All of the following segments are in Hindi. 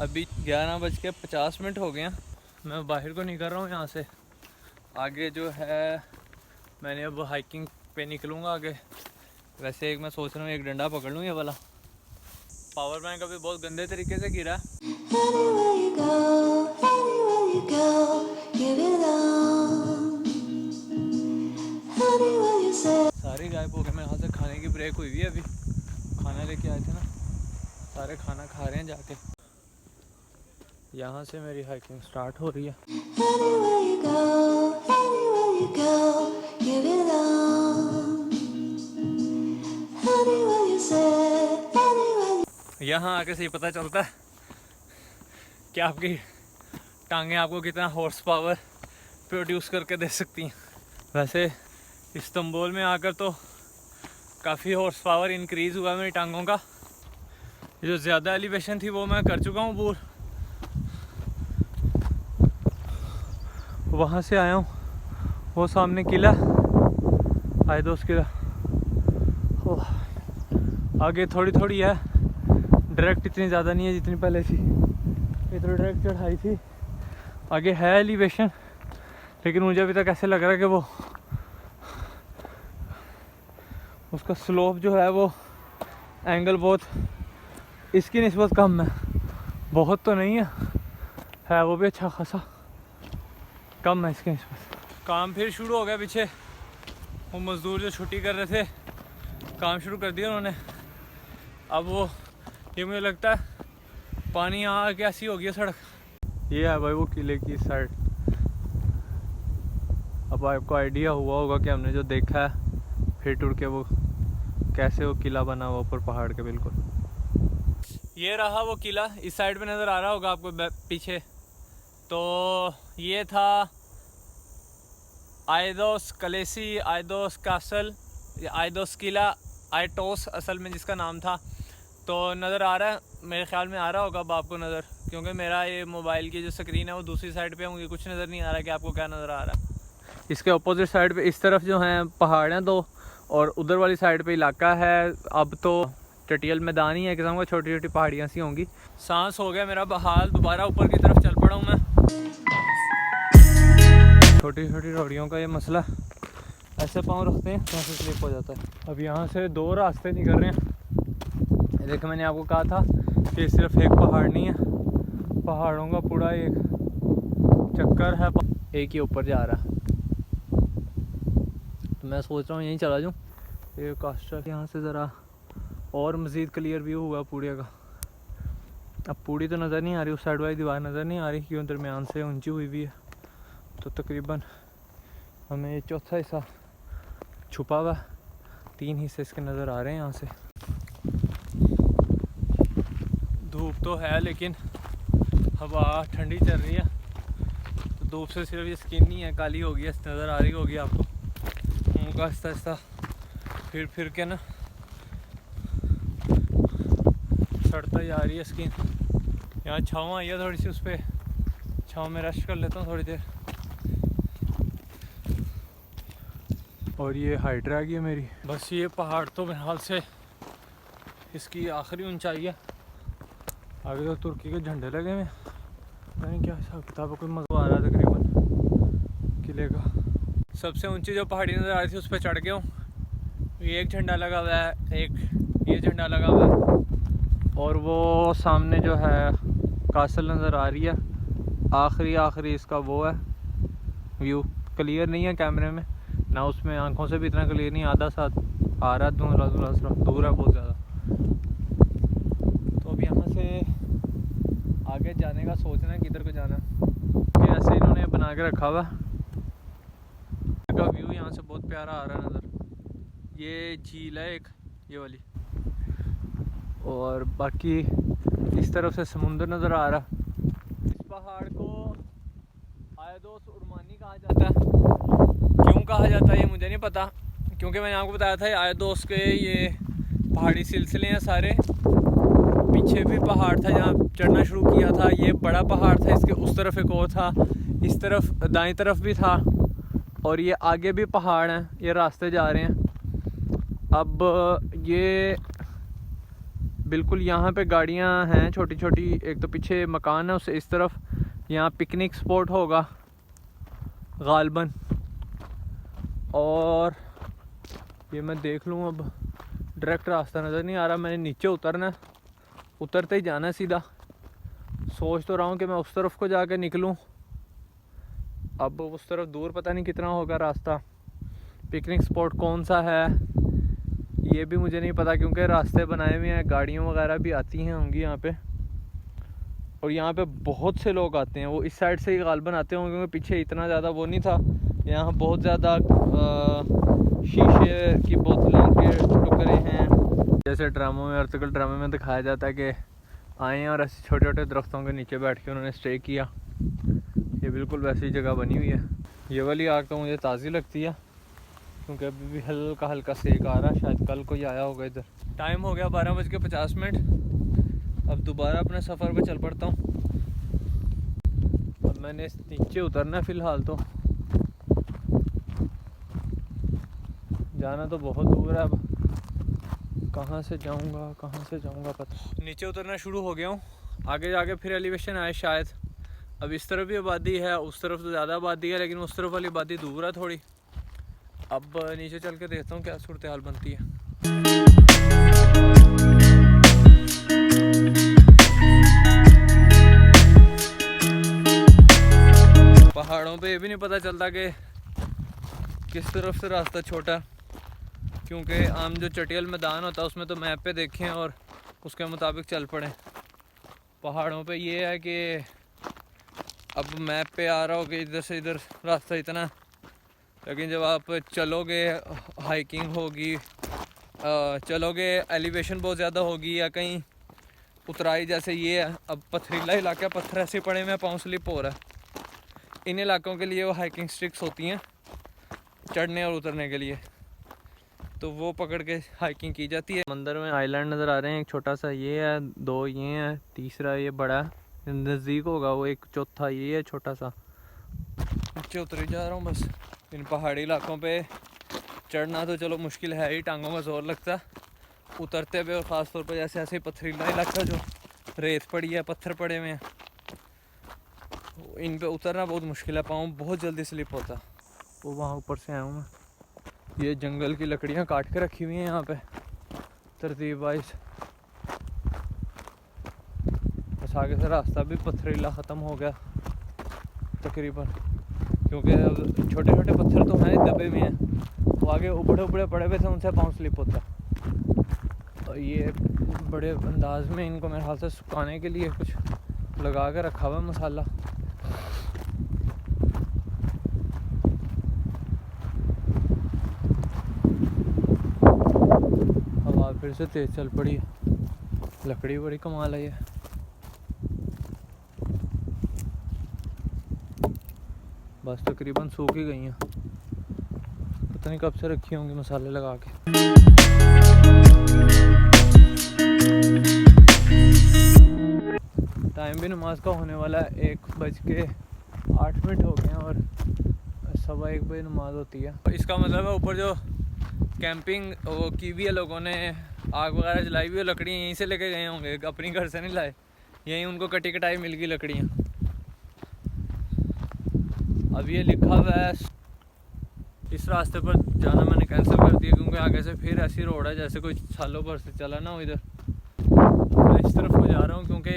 अभी 11:50 हो गए हैं। मैं बाहर को निकल रहा हूँ यहाँ से। आगे जो है मैंने अब हाइकिंग पे निकलूँगा आगे। वैसे एक मैं सोच रहा हूँ एक डंडा पकड़ लूँ ये वाला। पावर बैंक अभी बहुत गंदे तरीके से गिरा। सारे गायब हो गए। मेरे हाथ से खाने की ब्रेक हुई हुई है। अभी खाना लेके आए थे ना, सारे खाना खा रहे हैं जाके। यहाँ से मेरी हाइकिंग स्टार्ट हो रही है। यहाँ आके से ही पता चलता है कि आपकी टांगें आपको कितना हॉर्स पावर प्रोड्यूस करके दे सकती हैं। वैसे इस्तांबुल में आकर तो काफ़ी हॉर्स पावर इंक्रीज़ हुआ मेरी टांगों का। जो ज़्यादा एलिवेशन थी वो मैं कर चुका हूँ दूर। वहाँ से आया हूँ, वो सामने किला आयदोस किला। आगे थोड़ी थोड़ी है, डायरेक्ट इतनी ज़्यादा नहीं है जितनी पहले थी। ये तो डायरेक्ट चढ़ाई थी। आगे है एलिवेशन, लेकिन मुझे अभी तक ऐसे लग रहा है कि वो उसका स्लोप जो है वो एंगल बहुत इसकी निस्बत कम है। बहुत तो नहीं है वो भी अच्छा खासा कम है इसके निस्बत। काम फिर शुरू हो गया पीछे। वो मज़दूर जो छुट्टी कर रहे थे काम शुरू कर दिया उन्होंने। अब वो ये मुझे लगता है पानी यहाँ आके ऐसी हो गई सड़क। ये है भाई वो किले की साइड। अब आपको आइडिया हुआ होगा कि हमने जो देखा है फिर टूट के वो कैसे वो किला बना हुआ ऊपर पहाड़ के बिल्कुल। ये रहा वो किला, इस साइड पे नज़र आ रहा होगा आपको पीछे। तो ये था आयदोस कलेसी, आयदोस कासल, आयदोस किला, आयटोस असल में जिसका नाम था। तो नज़र आ रहा है, मेरे ख्याल में आ रहा होगा अब आपको नज़र, क्योंकि मेरा ये मोबाइल की जो स्क्रीन है वो दूसरी साइड पे है। मुझे कुछ नज़र नहीं आ रहा कि आपको क्या नज़र आ रहा है। इसके अपोजिट साइड पे इस तरफ जो है पहाड़ हैं दो, और उधर वाली साइड पे इलाका है। अब तो चटियल मैदान ही है किस्म का, छोटी छोटी पहाड़ियाँ सी होंगी। सांस हो गया मेरा बहाल, दोबारा ऊपर की तरफ चल पड़ा हूँ मैं। छोटी छोटी रोड़ियों का ये मसला, ऐसे पाँव रखते हैं तो स्लिप हो जाता है। अब यहाँ से दो रास्ते निकल रहे हैं। देखो मैंने आपको कहा था कि सिर्फ एक पहाड़ नहीं है, पहाड़ों का पूरा एक चक्कर है, एक ही ऊपर जा रहा है। तो मैं सोच रहा हूँ यहीं चला जाऊँ। ये कास्टर यहाँ से ज़रा और मज़ीद क्लियर व्यू हुआ पूड़िया का। अब पूड़ी तो नज़र नहीं आ रही, उस साइड वाली दीवार नज़र नहीं आ रही क्यों दरमियान से ऊंची हुई भी है। तो तकरीबन हमें ये चौथा हिस्सा छुपा हुआ, 3 हिस्से इसके नज़र आ रहे हैं यहाँ से। धूप तो है लेकिन हवा ठंडी चल रही है, तो धूप से सिर्फ ये स्किन नहीं है काली हो गई है, नज़र आ रही होगी आपको। मुँह का आहिस्ता आहिस्ता फिर के ना सड़ता जा रही है स्किन। यहाँ छाँव आई है थोड़ी सी, उस पर छाँव में रेस्ट कर लेता हूँ थोड़ी देर। और ये हाइट रह गई है मेरी। बस ये पहाड़ तो मेरे हाल से इसकी आखिरी ऊंचाई है। आगे तो तुर्की के झंडे लगे हुए हैं, नहीं क्या हिसाब किताब, कोई मज़ा आ रहा है तकरीबन किले का। सबसे ऊंची जो पहाड़ी नज़र आ रही थी उस पर चढ़ गया हूँ। ये एक झंडा लगा हुआ है, एक ये झंडा लगा हुआ है, और वो सामने जो है कासल नज़र आ रही है। आखिरी इसका वो है व्यू। क्लियर नहीं है कैमरे में ना, उसमें आंखों से भी इतना क्लियर नहीं, आधा सा आ रहा है, दूर है बहुत ज़्यादा। तो अब यहाँ से आगे जाने का सोचना है किधर को जाना है। ऐसे इन्होंने बना के रखा हुआ का व्यू यहाँ से बहुत प्यारा आ रहा है नज़र। ये झील है एक ये वाली, और बाकी इस तरफ से समुंदर नज़र आ रहा। इस पहाड़ को आयदोस उर्मानी कहा जाता है। क्यों कहा जाता है ये मुझे नहीं पता, क्योंकि मैंने आपको बताया था आयदोस के ये पहाड़ी सिलसिले हैं सारे। पीछे भी पहाड़ था जहाँ चढ़ना शुरू किया था, ये बड़ा पहाड़ था, इसके उस तरफ एक और था, इस तरफ दाईं तरफ भी था, और ये आगे भी पहाड़ हैं। ये रास्ते जा रहे हैं। अब ये बिल्कुल यहाँ पे गाड़ियाँ हैं छोटी छोटी, एक तो पीछे मकान है उससे इस तरफ, यहाँ पिकनिक स्पॉट होगा गालबन। और ये मैं देख लूँ, अब डायरेक्ट रास्ता नज़र नहीं आ रहा, मैंने नीचे उतरना है, उतरते ही जाना है सीधा। सोच तो रहा हूँ कि मैं उस तरफ को जाके निकलूँ, अब उस तरफ दूर पता नहीं कितना होगा रास्ता, पिकनिक स्पॉट कौन सा है ये भी मुझे नहीं पता, क्योंकि रास्ते बनाए हुए हैं, गाड़ियाँ वगैरह भी आती हैं होंगी यहाँ पे। और यहाँ पे बहुत से लोग आते हैं, वो इस साइड से ही गालबन आते होंगे, क्योंकि पीछे इतना ज़्यादा वो नहीं था। यहाँ बहुत ज़्यादा शीशे की बोतलों के टुकड़े हैं, जैसे ड्रामों में, आर्टिकल ड्रामे में दिखाया जाता है कि आए हैं और ऐसे छोटे छोटे दरख्तों के नीचे बैठ के उन्होंने स्टे किया। ये बिल्कुल वैसी जगह बनी हुई है। ये वाली आग तो मुझे ताज़ी लगती है, क्योंकि अभी भी हल्का हल्का सेक आ रहा है, शायद कल कोई आया होगा इधर। टाइम हो गया 12:50। अब दोबारा अपने सफ़र पे चल पड़ता हूँ। अब मैंने नीचे उतरना है फ़िलहाल, तो जाना तो बहुत दूर है, अब कहाँ से जाऊँगा पता। नीचे उतरना शुरू हो गया हूँ, आगे जाके फिर एलिवेशन आए शायद। अब इस तरफ भी आबादी है, उस तरफ तो ज़्यादा आबादी है, लेकिन उस तरफ वाली आबादी दूर है थोड़ी। अब नीचे चल के देखता हूँ क्या सूरत हाल बनती है। पहाड़ों पे ये भी नहीं पता चलता कि किस तरफ से रास्ता छोटा, क्योंकि आम जो चटियल मैदान होता है उसमें तो मैप पे देखें और उसके मुताबिक चल पड़े। पहाड़ों पे ये है कि अब मैप पे आ रहा हो कि इधर से इधर रास्ता इतना, लेकिन जब आप चलोगे, हाइकिंग होगी, चलोगे, एलिवेशन बहुत ज़्यादा होगी, या कहीं उतराई जैसे ये है, अब पथरीला इलाका, पत्थर ऐसे पड़े में पाँव स्लिप हो रहा है। इन इलाकों के लिए वो हाइकिंग स्टिक्स होती हैं चढ़ने और उतरने के लिए, तो वो पकड़ के हाइकिंग की जाती है। मंदिर में आइलैंड नज़र आ रहे हैं, एक छोटा सा ये है, दो ये है, तीसरा ये बड़ा नज़दीक होगा वो, एक चौथा ये है छोटा सा। नीचे उतर जा रहा हूँ बस। इन पहाड़ी इलाकों पे चढ़ना तो चलो मुश्किल है ही, टांगों का जोर लगता है। उतरते हुए और ख़ास तौर पर जैसे ऐसे पथरीला इलाका जो रेत पड़ी है, पत्थर पड़े हुए हैं, इन पे उतरना बहुत मुश्किल है, पाँव बहुत जल्दी स्लिप होता है। वो वहाँ ऊपर से आया हूँ मैं। ये जंगल की लकड़ियाँ काट के रखी हुई हैं यहाँ पे तरतीब वाइज। बस आगे से रास्ता भी पथरीला ख़त्म हो गया तकरीबन, क्योंकि अब छोटे छोटे पत्थर तो हैं दबे हुए हैं, वो आगे उबड़े उबड़े पड़े हुए थे, उनसे पाँव स्लिप होता। और ये बड़े अंदाज में इनको मेरे हाथ से सुखाने के लिए कुछ लगा के रखा हुआ है मसाला। हवा फिर से तेज चल पड़ी है, लकड़ी बड़ी कमाल है ये। बस तकरीबन सूख ही गई हैं, पता नहीं कब से रखी होंगी मसाले लगा के। टाइम भी नमाज का होने वाला है, 1:08 हो गए हैं और 1:15 बजे नमाज होती है। इसका मतलब है ऊपर जो कैंपिंग वो की भी है, लोगों ने आग वगैरह जलाई हुई है, लकड़ियाँ यहीं से लेके गए होंगे, अपनी घर से नहीं लाए, यहीं उनको कटी कटाई मिल गई लकड़ियाँ। अब ये लिखा हुआ है, इस रास्ते पर जाना मैंने कैंसिल कर दिया, क्योंकि आगे से फिर ऐसी रोड है जैसे कोई सालों भर से चला ना हो इधर। मैं इस तरफ को जा रहा हूँ क्योंकि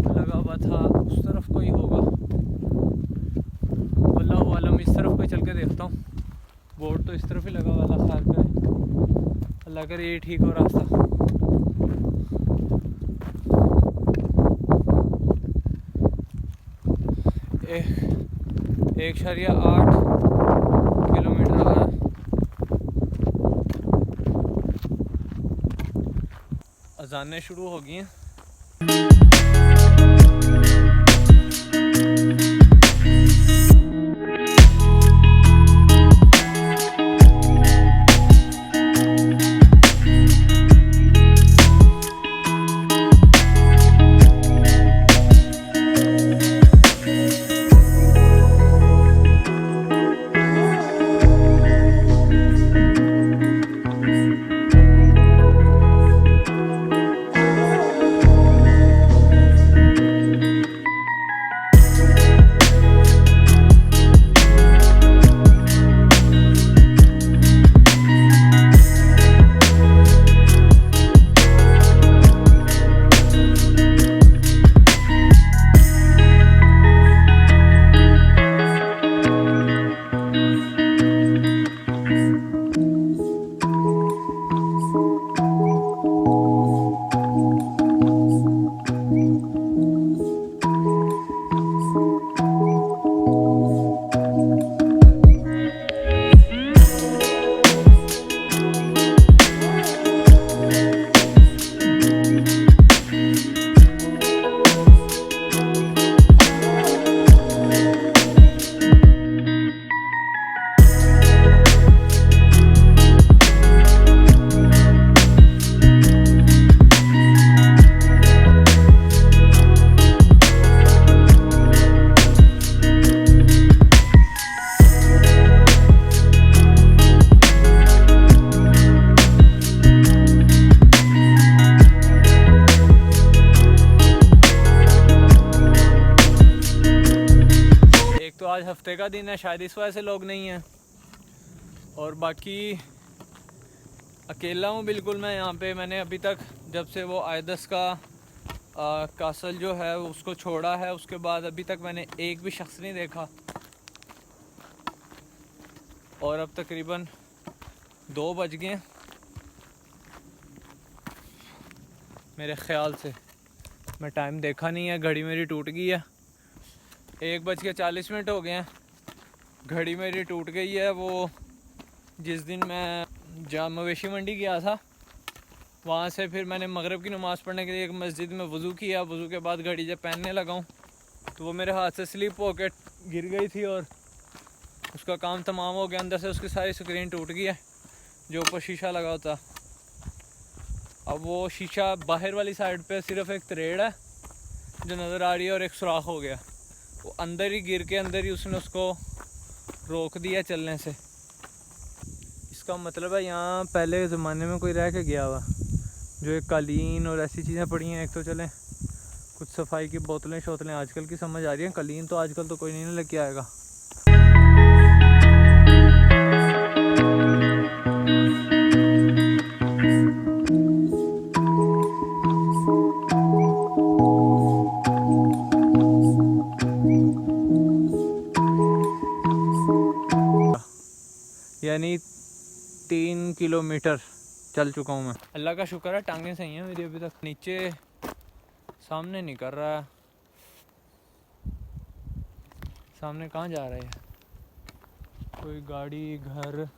लगा हुआ था उस तरफ कोई होगा, वल्लाहु आलम। इस तरफ कोई चल के देखता हूँ, बोर्ड तो इस तरफ ही लगा हुआ, अल्लाह खैर करे, अल्लाह करे ये ठीक हो रास्ता। 1.8 किलोमीटर आ रहा है। अजानें शुरू हो गई हैं। हफ्ते का दिन है, शायद इस वजह से लोग नहीं हैं। और बाकी अकेला हूँ बिल्कुल मैं यहाँ पे। मैंने अभी तक जब से वो आयदस का कासल जो है उसको छोड़ा है, उसके बाद अभी तक मैंने एक भी शख्स नहीं देखा। और अब तकरीबन 2 बज गए मेरे ख्याल से। मैं टाइम देखा नहीं है, घड़ी मेरी टूट गई है। 1:40 हो गए हैं, घड़ी मेरी टूट गई है। वो जिस दिन मैं मवेशी मंडी गया था, वहाँ से फिर मैंने मगरिब की नमाज़ पढ़ने के लिए एक मस्जिद में वज़ू किया। वज़ू के बाद घड़ी जब पहनने लगाऊँ तो वो मेरे हाथ से स्लिप होकर गिर गई थी और उसका काम तमाम हो गया। अंदर से उसकी सारी स्क्रीन टूट गई है, जो ऊपर शीशा लगा होता। अब वो शीशा बाहर वाली साइड पे सिर्फ एक तरेड़ है जो नज़र आ रही है और एक सुराख हो गया। वो अंदर ही गिर के अंदर ही उसने उसको रोक दिया चलने से। इसका मतलब है यहाँ पहले ज़माने में कोई रह के गया हुआ, जो एक कालीन और ऐसी चीज़ें पड़ी हैं। एक तो चलें कुछ सफाई की बोतलें शोतलें आजकल की समझ आ रही हैं, कालीन तो आजकल तो कोई नहीं लेके आएगा। यानी 3 किलोमीटर चल चुका हूँ मैं। अल्लाह का शुक्र है टांगें सही हैं मेरी अभी तक। नीचे सामने नहीं कर रहा है, सामने कहाँ जा रहा है? कोई गाड़ी, घर,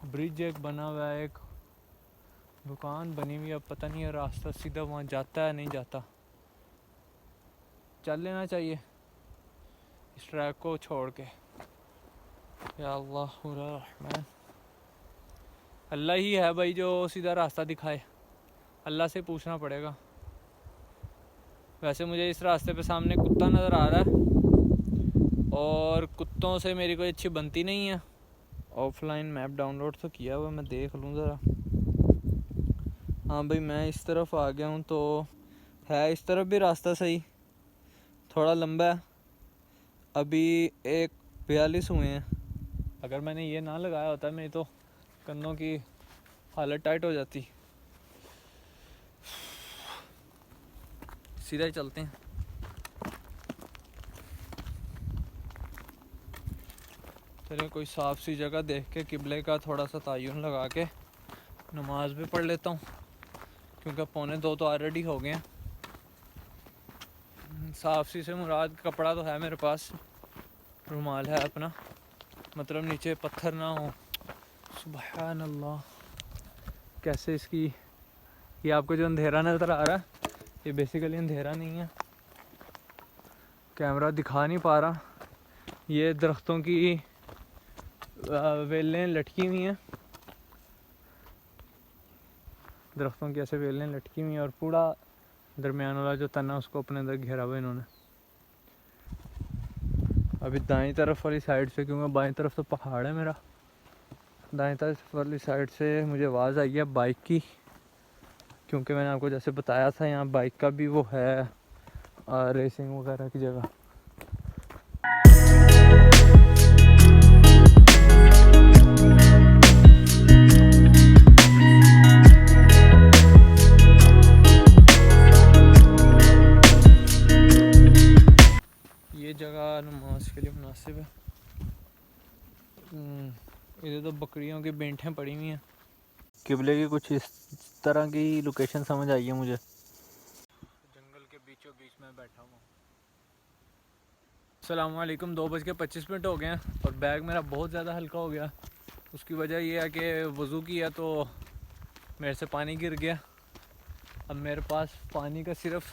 ब्रिज एक बना हुआ है, एक दुकान बनी हुई है। अब पता नहीं है रास्ता सीधा वहाँ जाता है नहीं जाता। चल लेना चाहिए इस ट्रैक को छोड़ के। या अल्लाह रहमान, अल्लाह ही है भाई जो सीधा रास्ता दिखाए। अल्लाह से पूछना पड़ेगा। वैसे मुझे इस रास्ते पे सामने कुत्ता नज़र आ रहा है और कुत्तों से मेरी कोई अच्छी बनती नहीं है। ऑफलाइन मैप डाउनलोड तो किया हुआ, मैं देख लूँ ज़रा। हाँ भाई मैं इस तरफ आ गया हूँ, तो है इस तरफ भी रास्ता सही, थोड़ा लंबा है। अभी 1:42 हुए हैं। अगर मैंने ये ना लगाया होता मेरी तो कंधों की हालत टाइट हो जाती। सीधा ही चलते हैं। चलिए कोई साफ़ सी जगह देख के किबले का थोड़ा सा तयन लगा के नमाज भी पढ़ लेता हूँ, क्योंकि 1:45 तो ऑलरेडी हो गए हैं। साफ़ सी से मुराद कपड़ा तो है मेरे पास, रुमाल है अपना, मतलब नीचे पत्थर ना हो। सुभान अल्लाह, कैसे इसकी ये आपको जो अंधेरा नज़र आ रहा है ये बेसिकली अंधेरा नहीं है, कैमरा दिखा नहीं पा रहा। ये दरख्तों की वेलें लटकी हुई हैं, दरख्तों की ऐसे वेलें लटकी हुई हैं और पूरा दरमियान वाला जो तना उसको अपने अंदर घेरा हुआ इन्होंने। अभी दाईं तरफ वाली साइड से, क्योंकि बाईं तरफ तो पहाड़ है मेरा, दाईं तरफ वाली साइड से मुझे आवाज़ आई है बाइक की, क्योंकि मैंने आपको जैसे बताया था यहाँ बाइक का भी वो है रेसिंग वगैरह की जगह। ये जगह नमाज के लिए मुनासिब है। इधर तो बकरियों की बेंटें पड़ी हुई हैं। किबले की कुछ इस तरह की लोकेशन समझ आई है मुझे। जंगल के बीचों बीच में बैठा हूँ। अस्सलामुअलैकुम। 2:25 हो गए हैं और बैग मेरा बहुत ज़्यादा हल्का हो गया। उसकी वजह यह है कि वज़ू किया तो मेरे से पानी गिर गया। अब मेरे पास पानी का सिर्फ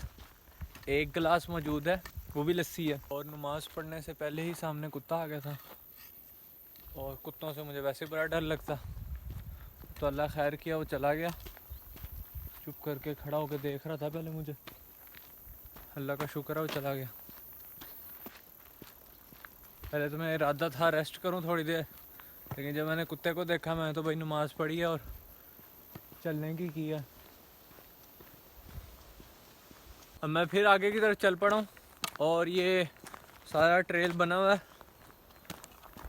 1 गिलास मौजूद है, वो भी लस्सी है। और नमाज़ पढ़ने से पहले ही सामने कुत्ता आ गया था और कुत्तों से मुझे वैसे बड़ा डर लगता, तो अल्लाह खैर किया वो चला गया। चुप करके खड़ा होकर देख रहा था पहले मुझे, अल्लाह का शुक्र है वो चला गया। पहले तो मेरा इरादा था रेस्ट करूं थोड़ी देर, लेकिन जब मैंने कुत्ते को देखा मैंने तो भाई नमाज पढ़ी है और चलने की किया। अब मैं फिर आगे की तरफ चल पड़ा हूँ और ये सारा ट्रेल बना हुआ है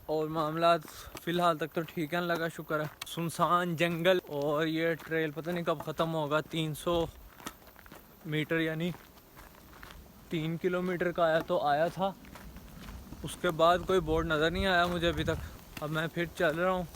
और मामला फ़िलहाल तक तो ठीक है, लगा शुक्र है। सुनसान जंगल और ये ट्रेल पता नहीं कब ख़त्म होगा। 300 मीटर यानी 3 किलोमीटर का आया तो आया था, उसके बाद कोई बोर्ड नज़र नहीं आया मुझे अभी तक। अब मैं फिर चल रहा हूँ